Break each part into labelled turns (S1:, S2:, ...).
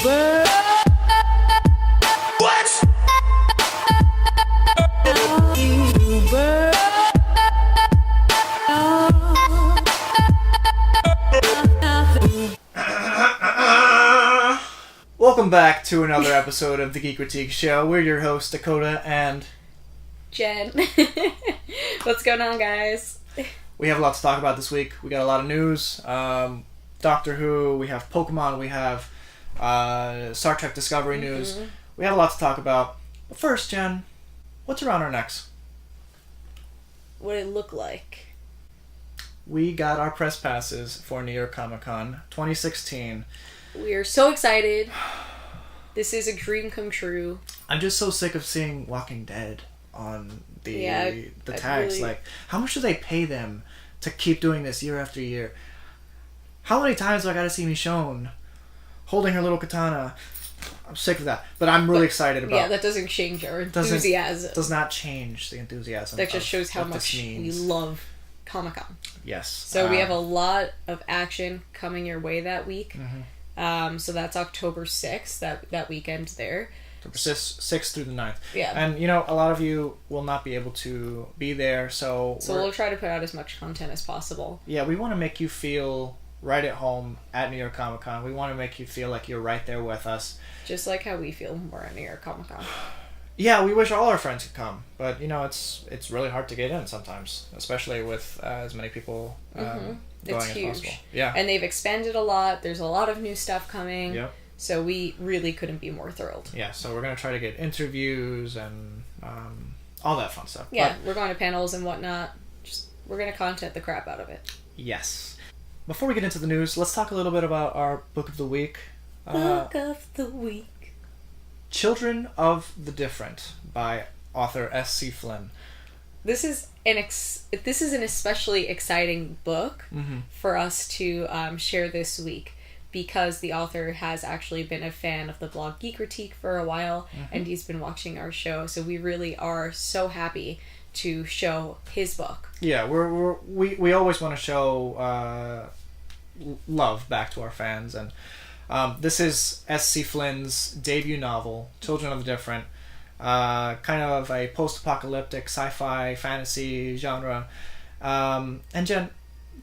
S1: Welcome back to another episode of the Geekritique Show. We're your hosts, Dakota and
S2: Jen. What's going on, guys?
S1: We have a lot to talk about this week. We got a lot of news. Doctor Who, we have Pokemon, we have Star Trek Discovery news. We have a lot to talk about. But first, Jen, what's around our necks?
S2: What did it look like?
S1: We got our press passes for New York Comic Con 2016.
S2: We are so excited. This is a dream come true.
S1: I'm just so sick of seeing Walking Dead on the tags. Really... Like, how much do they pay them to keep doing this year after year? How many times do I gotta see Michonne holding her little katana? I'm sick of that. But I'm really excited about...
S2: Yeah, that doesn't change our enthusiasm.
S1: Does not change the enthusiasm.
S2: That just shows how much we love Comic-Con.
S1: Yes.
S2: So we have a lot of action coming your way that week. So that's October 6th, that weekend there.
S1: October 6th through the 9th.
S2: Yeah.
S1: And, you know, a lot of you will not be able to be there, so
S2: we'll try to put out as much content as possible.
S1: Yeah, we want to make you feel right at home at New York Comic Con. We want to make you feel like you're right there with us. Just
S2: like how we feel when we're at New York Comic Con.
S1: Yeah, we wish all our friends could come, but, you know, it's really hard to get in sometimes, especially with as many people going
S2: it's
S1: as
S2: huge.
S1: possible. Yeah.
S2: And they've expanded a lot. There's a lot of new stuff coming.
S1: Yep.
S2: So we really couldn't be more thrilled.
S1: Yeah, so we're going to try to get interviews and all that fun stuff.
S2: Yeah, we're going to panels and whatnot. We're going to content the crap out of it.
S1: Yes. Before we get into the news, let's talk a little bit about our book of the week.
S2: Book of the week.
S1: Children of the Different by author S.C. Flynn.
S2: This is an especially exciting book for us to share this week because the author has actually been a fan of the blog Geekritique for a while and he's been watching our show, so we really are so happy to show his book.
S1: Yeah, we always want to show love back to our fans, and this is S.C. Flynn's debut novel, Children of the Different. Kind of a post-apocalyptic sci-fi fantasy genre. And Jen,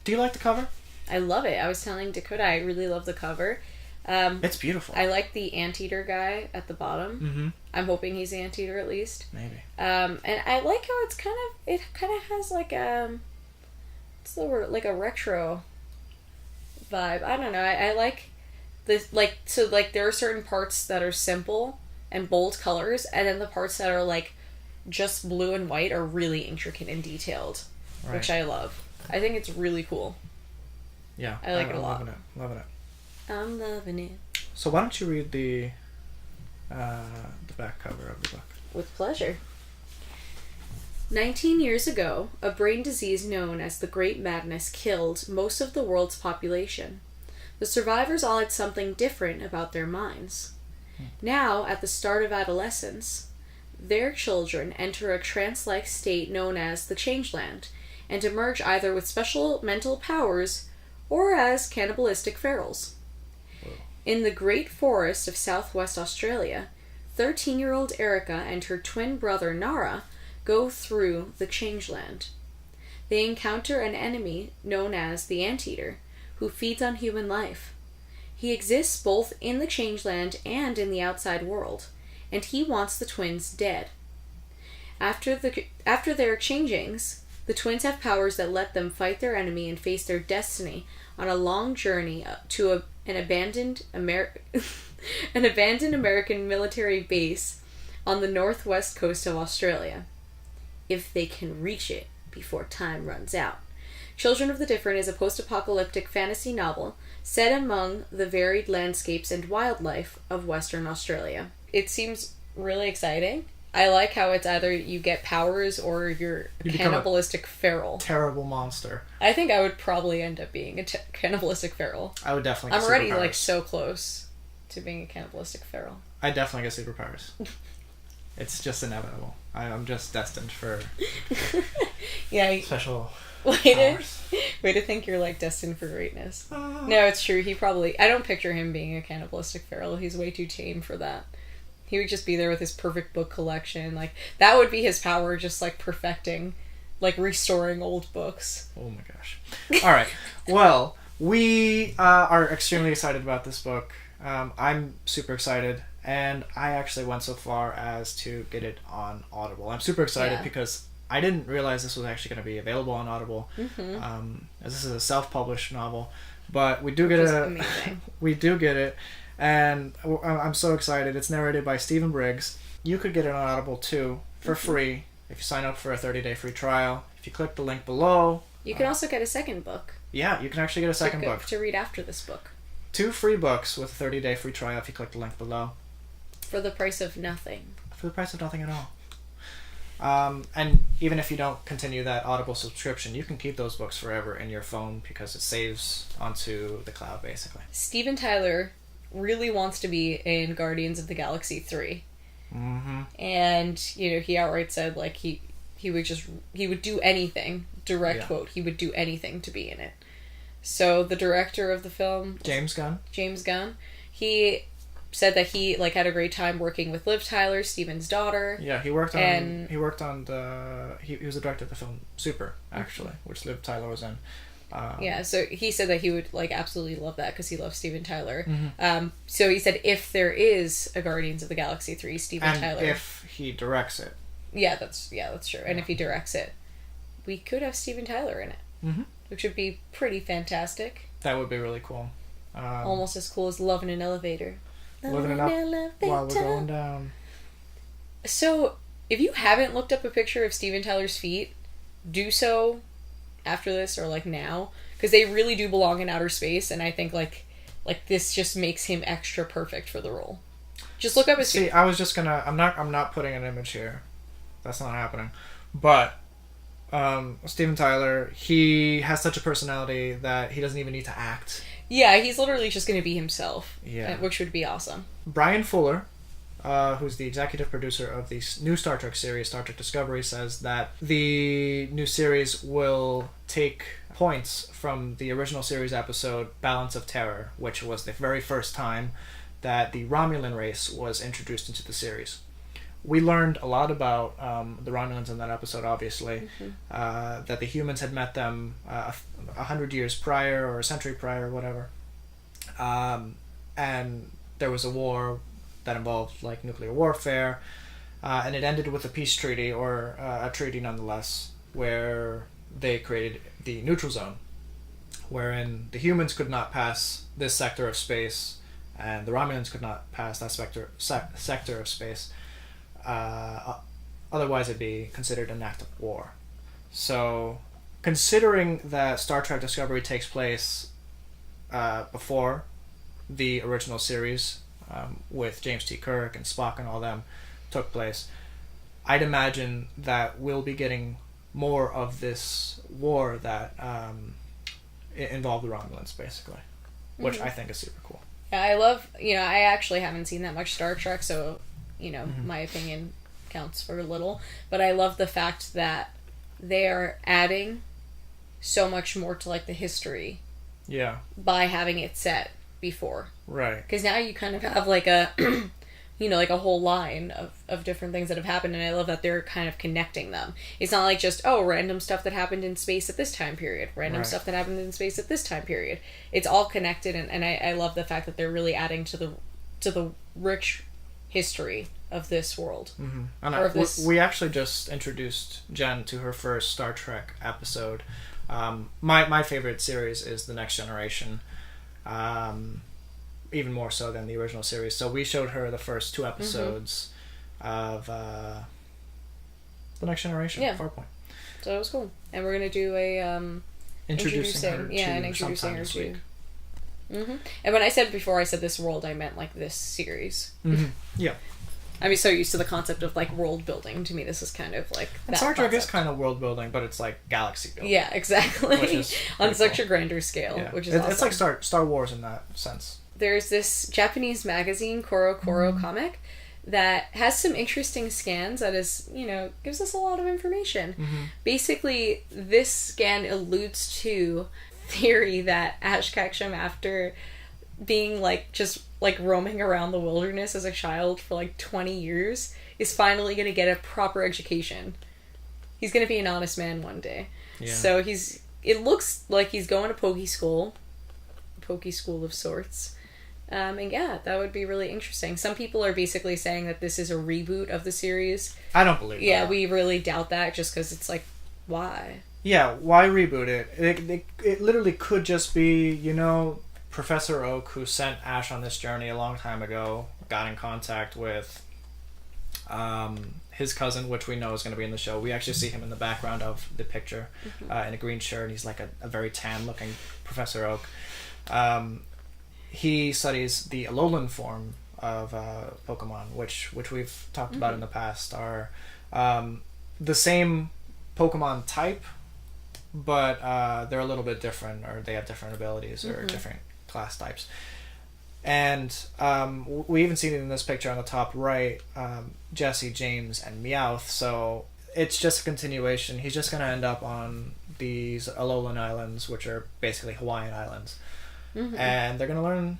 S1: do you like the cover?
S2: I love it. I was telling Dakota I really love the cover.
S1: It's beautiful.
S2: I like the anteater guy at the bottom. I'm hoping he's the anteater at least.
S1: Maybe.
S2: And I like how it kind of has like what's the word, like a retro vibe. I don't know. I like this, like, so like there are certain parts that are simple and bold colors, and then the parts that are like just blue and white are really intricate and detailed, which I love. I think it's really cool.
S1: Yeah,
S2: I like it a lot.
S1: Loving it.
S2: I'm loving it.
S1: So why don't you read the back cover of the book?
S2: With pleasure. 19 years ago, a brain disease known as the Great Madness killed most of the world's population. The survivors all had something different about their minds. Now, at the start of adolescence, their children enter a trance-like state known as the Changeland, and emerge either with special mental powers or as cannibalistic ferals.
S1: Whoa.
S2: In the Great Forest of southwest Australia, 13-year-old Erica and her twin brother Nara go through the Changeland. They encounter an enemy known as the Anteater, who feeds on human life. He exists both in the Changeland and in the outside world, and he wants the twins dead. After their changings, the twins have powers that let them fight their enemy and face their destiny on a long journey to an abandoned American military base on the northwest coast of Australia, if they can reach it before time runs out. Children of the Different is a post-apocalyptic fantasy novel set among the varied landscapes and wildlife of Western Australia. It seems really exciting. I like how it's either you get powers or you're a cannibalistic feral.
S1: Terrible monster.
S2: I think I would probably end up being a cannibalistic feral.
S1: I would definitely get
S2: I'm already
S1: superpowers.
S2: like so close to being a cannibalistic feral.
S1: I definitely get superpowers. It's just inevitable. I'm just destined for...
S2: Yeah.
S1: special
S2: Way
S1: powers.
S2: to think you're like destined for greatness. No, it's true. I don't picture him being a cannibalistic feral. He's way too tame for that. He would just be there with his perfect book collection. Like, that would be his power, just like perfecting, like restoring old books.
S1: Oh my gosh. Alright. Well, we are extremely excited about this book. I'm super excited, and I actually went so far as to get it on Audible. I'm super excited because I didn't realize this was actually going to be available on Audible, as this is a self-published novel. But we do get it. We do get it, and I'm so excited. It's narrated by Stephen Briggs. You could get it on Audible too for free if you sign up for a 30-day free trial. If you click the link below,
S2: you can also get a second book.
S1: Yeah, you can actually get a second book
S2: to read after this book.
S1: 2 free books with a 30-day free trial if you click the link below.
S2: For the price of nothing.
S1: For the price of nothing at all. And even if you don't continue that Audible subscription, you can keep those books forever in your phone because it saves onto the cloud, basically.
S2: Steven Tyler really wants to be in Guardians of the Galaxy 3.
S1: Mm-hmm.
S2: And, he outright said, like, he would do anything, direct quote, he would do anything to be in it. So the director of the film, James Gunn, he said that he had a great time working with Liv Tyler, Steven's daughter.
S1: Yeah, he was the director of the film Super, actually, which Liv Tyler was in.
S2: So he said that he would absolutely love that because he loves Steven Tyler. So he said if there is a Guardians of the Galaxy 3, Steven Tyler,
S1: if he directs it.
S2: Yeah, that's true. And if he directs it, we could have Steven Tyler in it, which would be pretty fantastic.
S1: That would be really cool.
S2: Almost as cool as Love in an Elevator.
S1: Living it up while we're going down.
S2: So, if you haven't looked up a picture of Steven Tyler's feet, do so after this or now, because they really do belong in outer space, and I think this just makes him extra perfect for the role. Just look up his feet.
S1: I was just gonna. I'm not putting an image here. That's not happening. But Steven Tyler, he has such a personality that he doesn't even need to act.
S2: Yeah, he's literally just going to be himself.
S1: Yeah.
S2: Which would be awesome.
S1: Bryan Fuller, who's the executive producer of the new Star Trek series, Star Trek Discovery, says that the new series will take points from the original series episode Balance of Terror, which was the very first time that the Romulan race was introduced into the series. We learned a lot about the Romulans in that episode, obviously. That the humans had met them 100 years prior or a century prior or whatever. And there was a war that involved nuclear warfare. And it ended with a peace treaty, or a treaty nonetheless, where they created the neutral zone, wherein the humans could not pass this sector of space and the Romulans could not pass that sector of space. Otherwise it'd be considered an act of war. So, considering that Star Trek Discovery takes place before the original series, with James T. Kirk and Spock and all them took place, I'd imagine that we'll be getting more of this war that involved the Romulans, basically, which I think is super cool.
S2: Yeah, I love, I actually haven't seen that much Star Trek, so my opinion counts for a little, but I love the fact that they are adding so much more to the history by having it set before, right? Because now you kind of have a a whole line of different things that have happened, and I love that they're kind of connecting them. It's not just random stuff that happened in space at this time period, random stuff that happened in space at this time period. It's all connected, and I love the fact that they're really adding to the rich history of this world.
S1: And we actually just introduced Jen to her first Star Trek episode. My favorite series is The Next Generation, even more so than the original series. So we showed her the first 2 episodes of The Next Generation. Farpoint.
S2: So it was cool, and we're gonna do a introducing her to. And when I said before, I said this world, I meant this series.
S1: Yeah.
S2: I'm so used to the concept of world building. To me, this is kind of that.
S1: Star Trek is kind of world building, but it's galaxy building.
S2: Yeah, exactly. On such a grander scale, which is awesome.
S1: It's like Star Wars in that sense.
S2: There's this Japanese magazine, Koro Koro Comic, that has some interesting scans that is, gives us a lot of information.
S1: Mm-hmm.
S2: Basically, this scan alludes to theory that Ash Ketchum, after being just roaming around the wilderness as a child for 20 years, is finally going to get a proper education. He's going to be an honest man one day.
S1: Yeah.
S2: So it looks like he's going to Pokey School of sorts. And yeah, that would be really interesting. Some people are basically saying that this is a reboot of the series.
S1: I don't believe that.
S2: Yeah, we really doubt that, just because it's why?
S1: Yeah, why reboot it? It literally could just be, Professor Oak, who sent Ash on this journey a long time ago, got in contact with his cousin, which we know is going to be in the show. We actually see him in the background of the picture, in a green shirt. He's like a very tan-looking Professor Oak. He studies the Alolan form of Pokemon, which we've talked about in the past, are the same Pokemon type, but they're a little bit different, or they have different abilities or different class types. And we even see it in this picture on the top right, Jesse, James, and Meowth. So it's just a continuation. He's just going to end up on these Alolan Islands, which are basically Hawaiian islands. And they're going to learn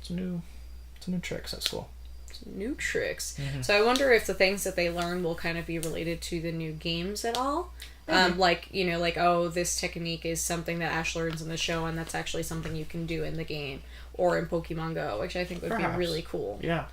S1: some new tricks at school.
S2: New tricks. So I wonder if the things that they learn will kind of be related to the new games at all. This technique is something that Ash learns in the show, and that's actually something you can do in the game or in Pokemon Go, which I think would be really cool.
S1: Yeah.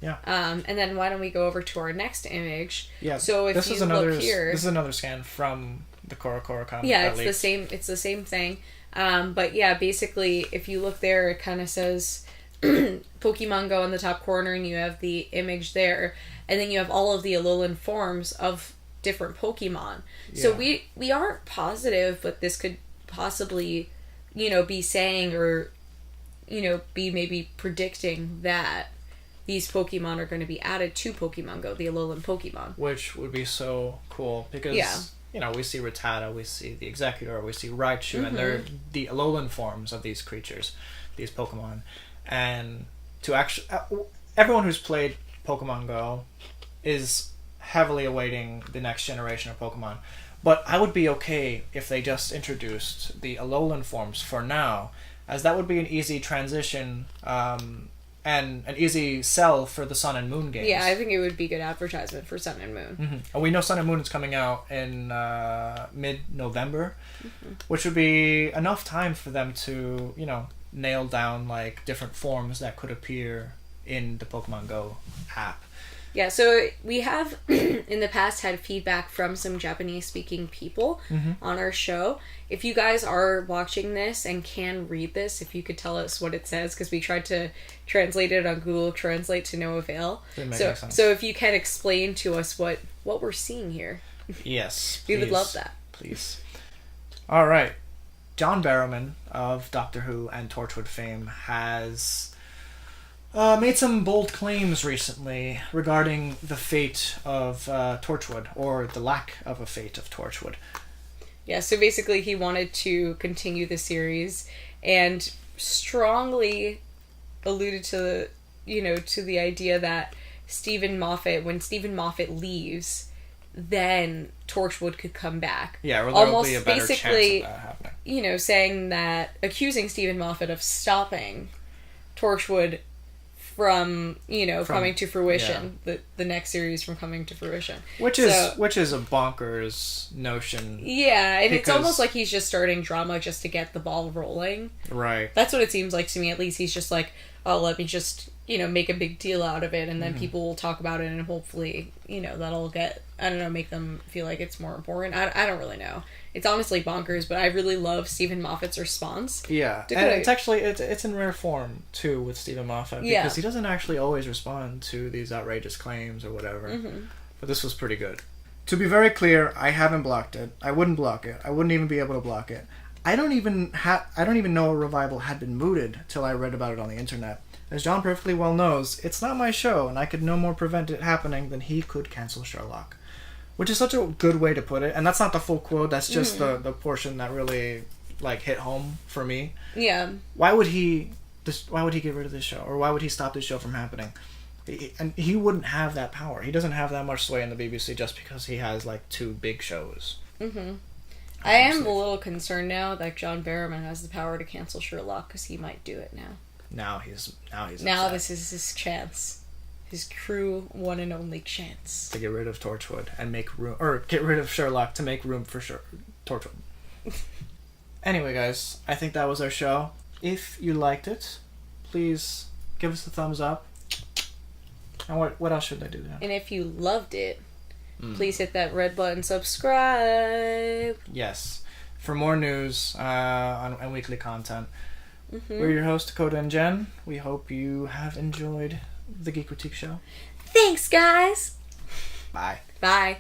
S2: And then why don't we go over to our next image?
S1: Yeah.
S2: So if you look here,
S1: this is another scan from the Korokoro comic.
S2: Yeah, it's the same. It's the same thing. But yeah, basically, if you look there, it kind of says Pokemon Go in the top corner, and you have the image there, and then you have all of the Alolan forms of different Pokemon. Yeah. So we aren't positive, but this could possibly, be saying, or, be maybe predicting that these Pokemon are going to be added to Pokemon Go, the Alolan Pokemon.
S1: Which would be so cool, because... Yeah. We see Rattata, we see the Executor, we see Raichu, and they're the Alolan forms of these creatures, these Pokemon. And to actually... everyone who's played Pokemon Go is heavily awaiting the next generation of Pokemon. But I would be okay if they just introduced the Alolan forms for now, as that would be an easy transition, and an easy sell for the Sun and Moon games.
S2: Yeah, I think it would be good advertisement for Sun and Moon.
S1: And we know Sun and Moon is coming out in mid-November, which would be enough time for them to, nail down different forms that could appear in the Pokemon Go app.
S2: Yeah, so we have in the past had feedback from some Japanese-speaking people on our show. If you guys are watching this and can read this, if you could tell us what it says, because we tried to translate it on Google Translate to no avail. So if you can explain to us what we're seeing here.
S1: Yes,
S2: we would love that.
S1: Please. All right. John Barrowman of Doctor Who and Torchwood fame has... made some bold claims recently regarding the fate of Torchwood, or the lack of a fate of Torchwood.
S2: Yeah, so basically he wanted to continue the series and strongly alluded to, to the idea that when Steven Moffat leaves, then Torchwood could come back.
S1: Yeah, or there'll be a better chance of that happening.
S2: Saying that, accusing Steven Moffat of stopping Torchwood from coming to fruition, the next series from coming to fruition, which is
S1: a bonkers notion.
S2: Yeah, and it's almost like he's just starting drama just to get the ball rolling.
S1: Right.
S2: That's what it seems like to me. At least he's just like, oh, let me just make a big deal out of it, and then people will talk about it, and hopefully that'll get, I don't know, make them feel like it's more important. I don't really know. It's honestly bonkers, but I really love Steven Moffat's response.
S1: Yeah, and it's actually it's in rare form too with Steven Moffat, because he doesn't actually always respond to these outrageous claims or whatever. But this was pretty good. To be very clear, I haven't blocked it. I wouldn't block it. I wouldn't even be able to block it. I don't even know a revival had been mooted till I read about it on the internet. As John perfectly well knows, it's not my show, and I could no more prevent it happening than he could cancel Sherlock. Which is such a good way to put it. And that's not the full quote, that's just the portion that really hit home for me.
S2: Yeah.
S1: Why would he get rid of this show? Or why would he stop this show from happening? And he wouldn't have that power. He doesn't have that much sway in the BBC just because he has like 2 big shows.
S2: Mm-hmm. I am a little concerned now that John Barrowman has the power to cancel Sherlock, because he might do it now.
S1: Now he's
S2: Now
S1: upset.
S2: this is his chance. His true one and only chance.
S1: To get rid of Torchwood and make room, or get rid of Sherlock to make room for Torchwood. Anyway, guys, I think that was our show. If you liked it, please give us a thumbs up. And what else should I do now?
S2: And if you loved it, please hit that red button, subscribe.
S1: Yes. For more news and weekly content. We're your hosts, Dakota and Jen. We hope you have enjoyed the Geekritique Show.
S2: Thanks, guys.
S1: Bye.
S2: Bye.